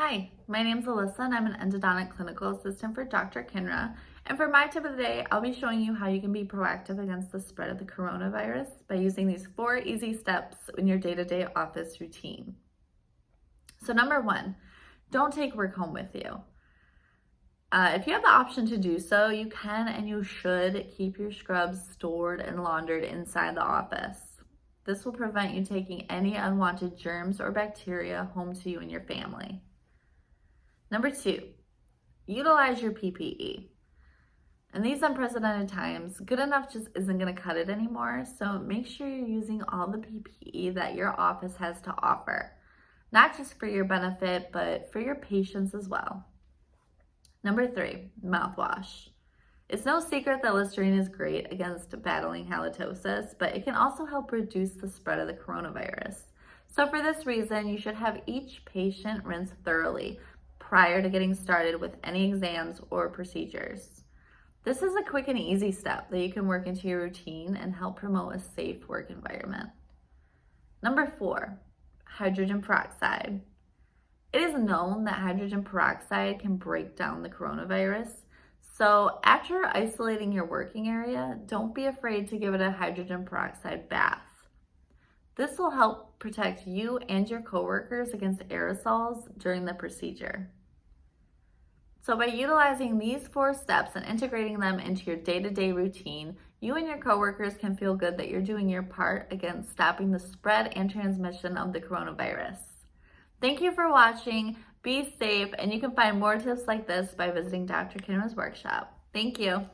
Hi, my name's Alyssa and I'm an endodontic clinical assistant for Dr. Kinra. And for my tip of the day, I'll be showing you how you can be proactive against the spread of the coronavirus by using these 4 easy steps in your day-to-day office routine. So number 1, don't take work home with you. If you have the option to do so, you can and you should keep your scrubs stored and laundered inside the office. This will prevent you taking any unwanted germs or bacteria home to you and your family. Number 2, utilize your PPE. In these unprecedented times, good enough just isn't going to cut it anymore, so make sure you're using all the PPE that your office has to offer, not just for your benefit, but for your patients as well. Number 3, mouthwash. It's no secret that Listerine is great against battling halitosis, but it can also help reduce the spread of the coronavirus. So for this reason, you should have each patient rinse thoroughly prior to getting started with any exams or procedures. This is a quick and easy step that you can work into your routine and help promote a safe work environment. Number 4, hydrogen peroxide. It is known that hydrogen peroxide can break down the coronavirus. So after isolating your working area, don't be afraid to give it a hydrogen peroxide bath. This will help protect you and your coworkers against aerosols during the procedure. So by utilizing these 4 steps and integrating them into your day-to-day routine, you and your coworkers can feel good that you're doing your part against stopping the spread and transmission of the coronavirus. Thank you for watching. Be safe, and you can find more tips like this by visiting Dr. Kinra's workshop. Thank you.